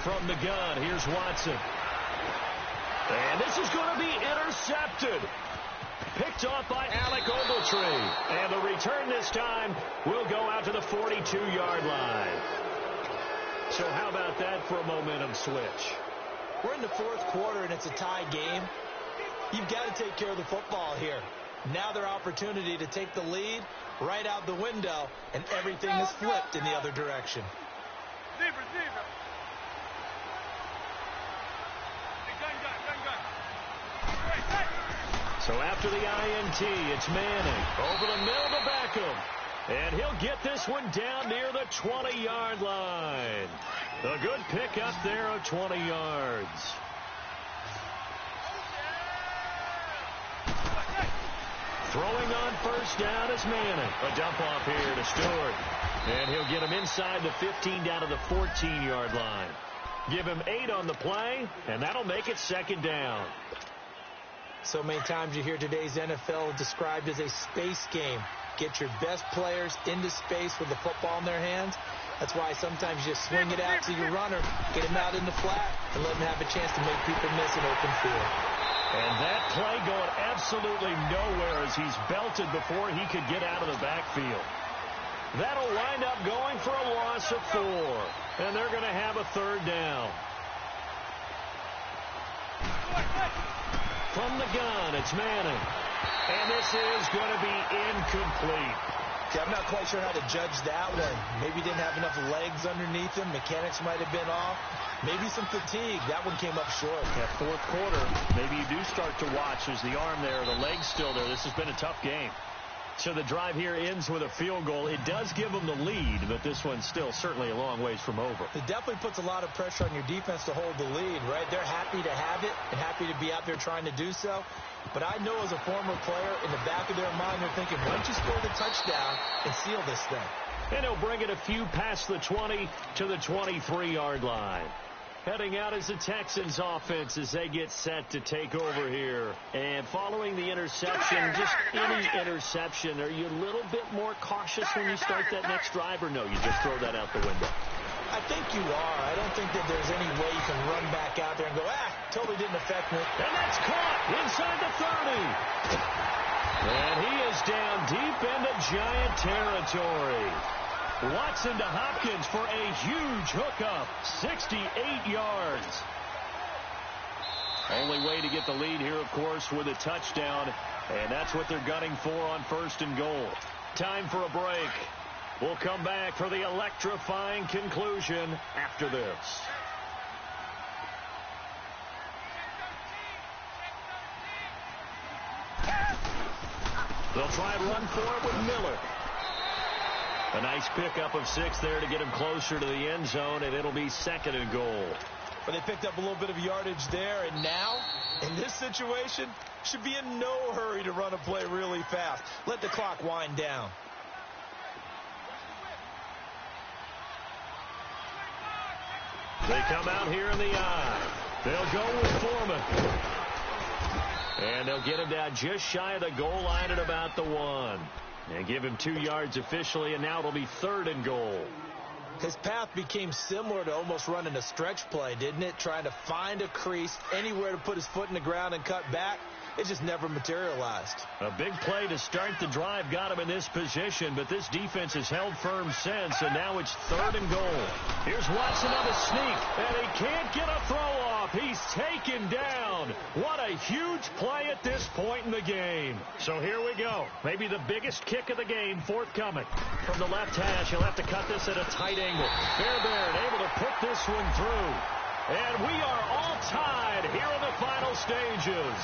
[SPEAKER 3] From the gun, here's Watson. And this is going to be intercepted. Picked off by Alec Ogletree. And the return this time will go out to the 42-yard line. So how about that for a momentum switch?
[SPEAKER 4] We're in the 4th quarter, and it's a tie game. You've got to take care of the football here. Now their opportunity to take the lead right out the window, and everything is flipped in the other direction.
[SPEAKER 5] Zebra.
[SPEAKER 3] So after the INT, it's Manning. Over the middle to Beckham. And he'll get this one down near the 20-yard line. A good pick up there of 20 yards. Throwing on 1st down is Manning. A dump off here to Stewart. And he'll get him inside the 15 down to the 14-yard line. Give him 8 on the play, and that'll make it 2nd down.
[SPEAKER 4] So many times you hear today's NFL described as a space game. Get your best players into space with the football in their hands. That's why sometimes you just swing it out to your runner, get him out in the flat, and let him have a chance to make people miss an open field.
[SPEAKER 3] And that play going absolutely nowhere as he's belted before he could get out of the backfield. That'll wind up going for a loss of 4. And they're going to have a third down. From the gun, it's Manning. And this is going to be incomplete.
[SPEAKER 4] Okay, I'm not quite sure how to judge that one. Maybe didn't have enough legs underneath him. Mechanics might have been off. Maybe some fatigue. That one came up short.
[SPEAKER 3] That fourth quarter, maybe you do start to watch as the arm there, the leg's still there. This has been a tough game. So the drive here ends with a field goal. It does give them the lead, but this one's still certainly a long ways from over.
[SPEAKER 4] It definitely puts a lot of pressure on your defense to hold the lead, right? They're happy to have it and happy to be out there trying to do so. But I know as a former player, in the back of their mind, they're thinking, why don't you score the touchdown and seal this thing?
[SPEAKER 3] And he'll bring it a few past the 20 to the 23-yard line. Heading out is the Texans offense as they get set to take over here. And following the interception, just any interception, are you a little bit more cautious when you start that next drive, or no, you just throw that out the window?
[SPEAKER 4] I think you are. I don't think that there's any way you can run back out there and go, totally didn't affect me.
[SPEAKER 3] And that's caught inside the 30. And he is down deep into Giant territory. Watson to Hopkins for a huge hookup, 68 yards. Only way to get the lead here, of course, with a touchdown, and that's what they're gunning for on 1st and goal. Time for a break. We'll come back for the electrifying conclusion after this. They'll try and run for it with Miller. A nice pickup of 6 there to get him closer to the end zone, and it'll be 2nd and goal.
[SPEAKER 4] But they picked up a little bit of yardage there, and now, in this situation, should be in no hurry to run a play really fast. Let the clock wind down.
[SPEAKER 3] They come out here in the eye. They'll go with Foreman. And they'll get him down just shy of the goal line at about the 1. And give him 2 yards officially, and now it'll be 3rd and goal.
[SPEAKER 4] His path became similar to almost running a stretch play, didn't it? Trying to find a crease, anywhere to put his foot in the ground and cut back. It just never materialized.
[SPEAKER 3] A big play to start the drive got him in this position, but this defense has held firm since, and now it's 3rd and goal. Here's Watson on a sneak, and he can't get a throw off. He's taken down. What a huge play at this point in the game. So here we go. Maybe the biggest kick of the game forthcoming. From the left hash, he'll have to cut this at a tight angle. Fairbairn able to put this one through. And we are all tied here in the final stages.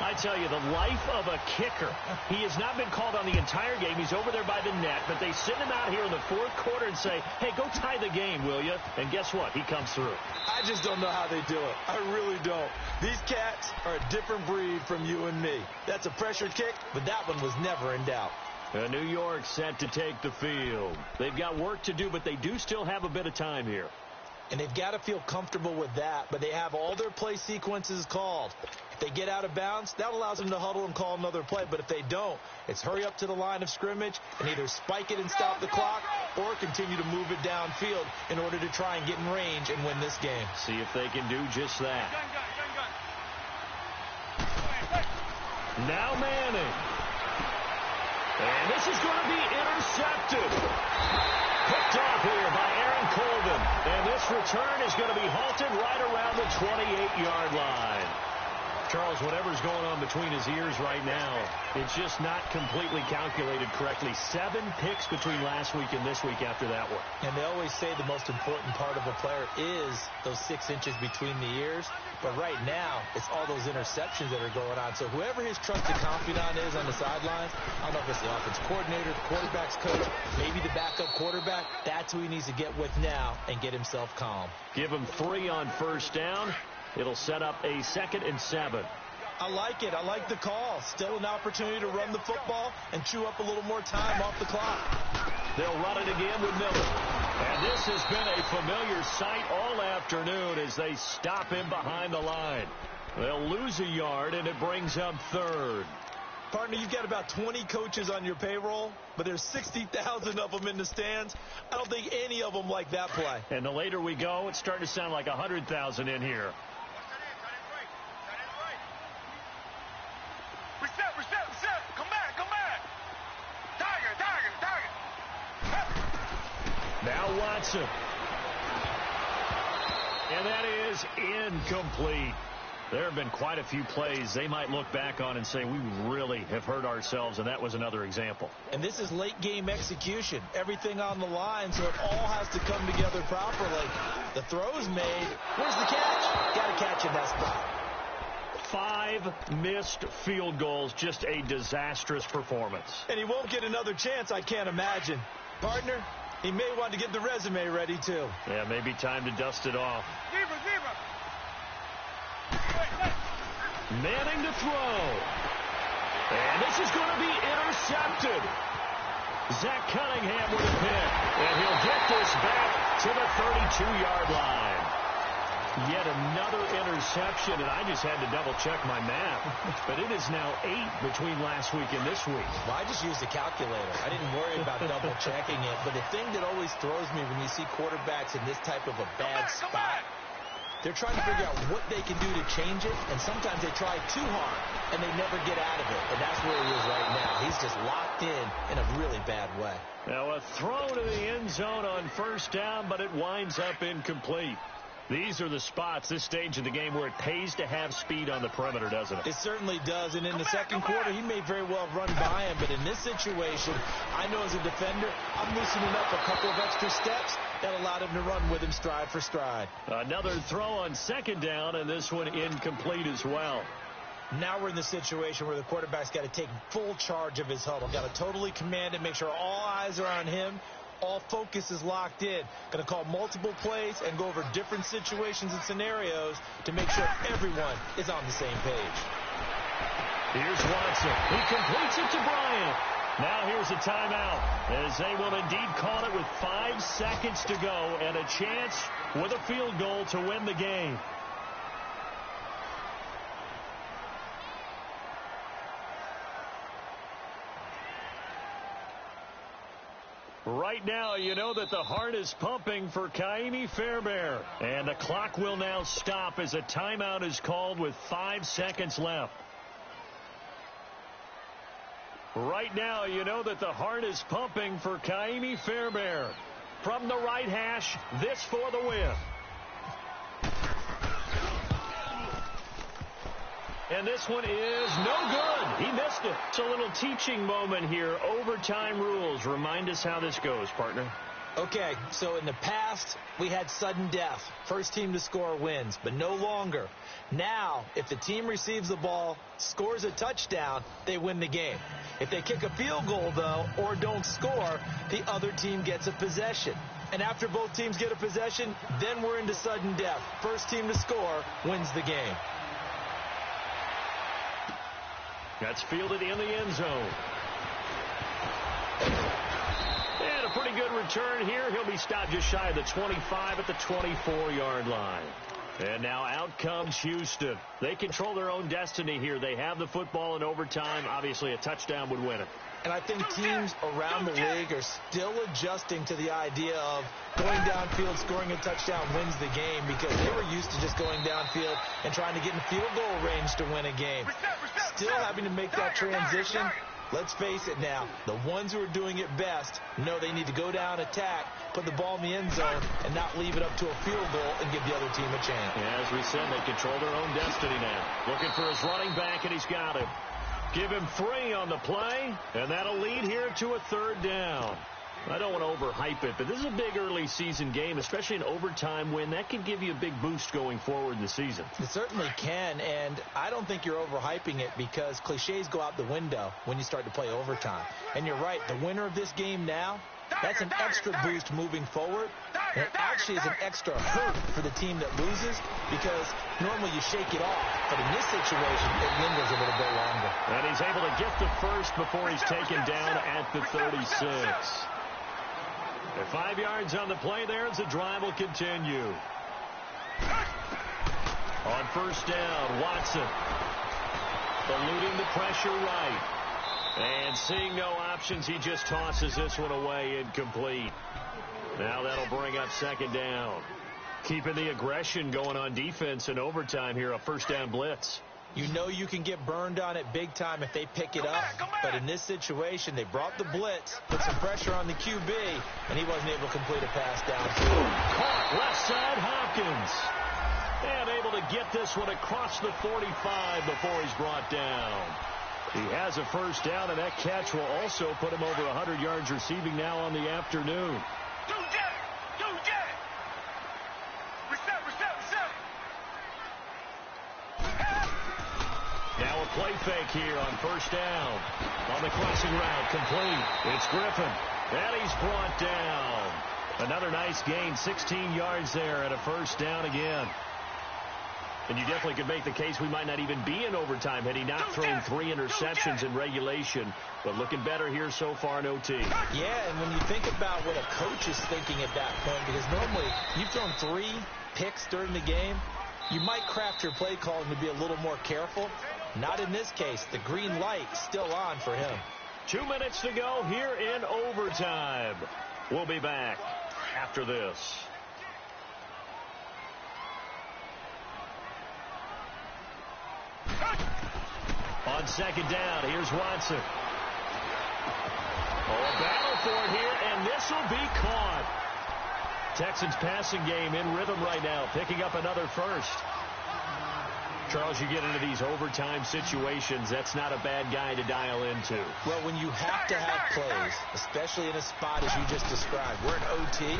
[SPEAKER 3] I tell you, the life of a kicker. He has not been called on the entire game. He's over there by the net, but they send him out here in the 4th quarter and say, hey, go tie the game, will you? And guess what? He comes through.
[SPEAKER 4] I just don't know how they do it. I really don't. These cats are a different breed from you and me. That's a pressure kick, but that one was never in doubt.
[SPEAKER 3] New York set to take the field. They've got work to do, but they do still have a bit of time here.
[SPEAKER 4] And they've got to feel comfortable with that, but they have all their play sequences called. If they get out of bounds, that allows them to huddle and call another play. But if they don't, it's hurry up to the line of scrimmage and either spike it and stop the clock or continue to move it downfield in order to try and get in range and win this game.
[SPEAKER 3] See if they can do just that. Now Manning. And this is going to be intercepted. Picked off here by Aaron Colvin. And this return is going to be halted right around the 28-yard line. Charles, whatever's going on between his ears right now, it's just not completely calculated correctly. 7 picks between last week and this week after that one.
[SPEAKER 4] And they always say the most important part of a player is those 6 inches between the ears. But right now, it's all those interceptions that are going on. So whoever his trusted confidant is on the sidelines, I don't know if it's the offense coordinator, the quarterback's coach, maybe the backup quarterback, that's who he needs to get with now and get himself calm.
[SPEAKER 3] Give him 3 on 1st down. It'll set up a 2nd and 7.
[SPEAKER 4] I like it. I like the call. Still an opportunity to run the football and chew up a little more time off the clock.
[SPEAKER 3] They'll run it again with Miller. And this has been a familiar sight all afternoon as they stop him behind the line. They'll lose a yard, and it brings up 3rd.
[SPEAKER 4] Partner, you've got about 20 coaches on your payroll, but there's 60,000 of them in the stands. I don't think any of them like that play.
[SPEAKER 3] And the later we go, it's starting to sound like 100,000 in here.
[SPEAKER 5] Reset. Come back. Tiger.
[SPEAKER 3] Now Watson. And that is incomplete. There have been quite a few plays they might look back on and say, we really have hurt ourselves, and that was another example.
[SPEAKER 4] And this is late-game execution. Everything on the line, so it all has to come together properly. The throw's made. Where's the catch? Got to catch in that spot.
[SPEAKER 3] 5 missed field goals, just a disastrous performance.
[SPEAKER 4] And he won't get another chance, I can't imagine. Partner, he may want to get the resume ready, too.
[SPEAKER 3] Yeah, maybe time to dust it off.
[SPEAKER 5] Zebra.
[SPEAKER 3] Manning to throw. And this is going to be intercepted. Zach Cunningham with a pick. And he'll get this back to the 32-yard line. Yet another interception, and I just had to double-check my math. But it is now 8 between last week and this week.
[SPEAKER 4] Well, I just used a calculator. I didn't worry about double-checking it. But the thing that always throws me when you see quarterbacks in this type of a bad spot, they're trying to figure out what they can do to change it, and sometimes they try too hard, and they never get out of it. And that's where he is right now. He's just locked in a really bad way.
[SPEAKER 3] Now a throw to the end zone on first down, but it winds up incomplete. These are the spots, this stage of the game, where it pays to have speed on the perimeter, doesn't it?
[SPEAKER 4] It certainly does, and in the second quarter, he may very well run by him, but in this situation, I know as a defender, I'm loosening up a couple of extra steps that allowed him to run with him stride for stride.
[SPEAKER 3] Another throw on second down, and this one incomplete as well.
[SPEAKER 4] Now we're in the situation where the quarterback's got to take full charge of his huddle, got to totally command it, make sure all eyes are on him. All focus is locked in. Going to call multiple plays and go over different situations and scenarios to make sure everyone is on the same page.
[SPEAKER 3] Here's Watson. He completes it to Bryant. Now here's a timeout, as they will indeed call it with 5 seconds to go and a chance with a field goal to win the game. Right now, you know that the heart is pumping for Kaimi Fairbairn. And the clock will now stop as a timeout is called with 5 seconds left. Right now, you know that the heart is pumping for Kaimi Fairbairn. From the right hash, this for the win. And this one is no good. He missed it. It's a little teaching moment here. Overtime rules. Remind us how this goes, partner.
[SPEAKER 4] Okay, so in the past, we had sudden death. First team to score wins, but no longer. Now, if the team receives the ball, scores a touchdown, they win the game. If they kick a field goal, though, or don't score, the other team gets a possession. And after both teams get a possession, then we're into sudden death. First team to score wins the game.
[SPEAKER 3] That's fielded in the end zone. And a pretty good return here. He'll be stopped just shy of the 25 at the 24-yard line. And now out comes Houston. They control their own destiny here. They have the football in overtime. Obviously, a touchdown would win it.
[SPEAKER 4] And I think teams around the league are still adjusting to the idea of going downfield, scoring a touchdown wins the game, because they were used to just going downfield and trying to get in field goal range to win a game. Still having to make that transition. Let's face it now, the ones who are doing it best know they need to go down, attack, put the ball in the end zone, and not leave it up to a field goal and give the other team a chance.
[SPEAKER 3] Yeah, as we said, they control their own destiny now. Looking for his running back, and he's got him. Give him 3 on the play, and that'll lead here to a 3rd down. I don't want to overhype it, but this is a big early season game, especially an overtime win. That can give you a big boost going forward in the season.
[SPEAKER 4] It certainly can, and I don't think you're overhyping it, because cliches go out the window when you start to play overtime. And you're right, the winner of this game now, that's an extra boost moving forward. And it actually is an extra hurt for the team that loses, because normally you shake it off. But in this situation, it lingers a little bit longer.
[SPEAKER 3] And he's able to get the first before he's taken down at the 36. 5 yards on the play there as the drive will continue. On first down, Watson eluding the pressure right. And seeing no options, he just tosses this one away, incomplete. Now that'll bring up 2nd down. Keeping the aggression going on defense in overtime here, a 1st down blitz.
[SPEAKER 4] You know you can get burned on it big time if they pick it up. But in this situation, they brought the blitz, put some pressure on the QB, and he wasn't able to complete a pass downfield.
[SPEAKER 3] Caught left side Hopkins. And able to get this one across the 45 before he's brought down. He has a first down, and that catch will also put him over 100 yards receiving now on the afternoon. Now a play fake here on first down. On the crossing route, complete. It's Griffin. And he's brought down. Another nice gain, 16 yards there, and a first down again. And you definitely could make the case we might not even be in overtime had he not thrown 3 interceptions in regulation. But looking better here so far in OT.
[SPEAKER 4] Yeah, and when you think about what a coach is thinking at that point, because normally you've thrown 3 picks during the game, you might craft your play calling to be a little more careful. Not in this case. The green light still on for him.
[SPEAKER 3] 2 minutes to go here in overtime. We'll be back after this. On second down, here's Watson. A battle for it here, and this will be caught. Texans passing game in rhythm right now, picking up another first. Charles, you get into these overtime situations, that's not a bad guy to dial into.
[SPEAKER 4] Well, when you have to have plays, especially in a spot as you just described, we're in OT,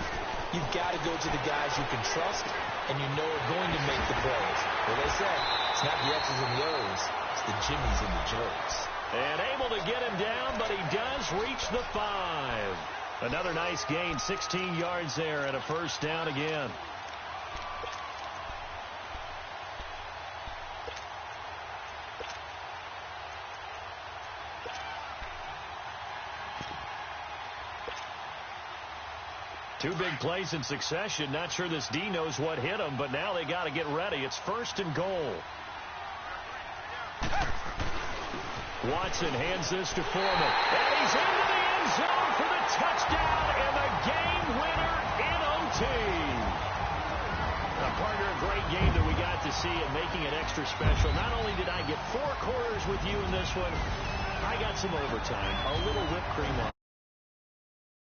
[SPEAKER 4] you've got to go to the guys you can trust and you know are going to make the plays. Well, they say it's not the X's and the O's, it's the Jimmies and the Joes.
[SPEAKER 3] And able to get him down, but he does reach the 5. Another nice gain, 16 yards there, and a first down again. Two big plays in succession. Not sure this D knows what hit him, but now they got to get ready. It's first and goal. Watson hands this to Foreman. And he's into the end zone for the touchdown and the game winner in OT. A partner, a great game that we got to see and making it extra special. Not only did I get 4 quarters with you in this one, I got some overtime. A little whipped cream on.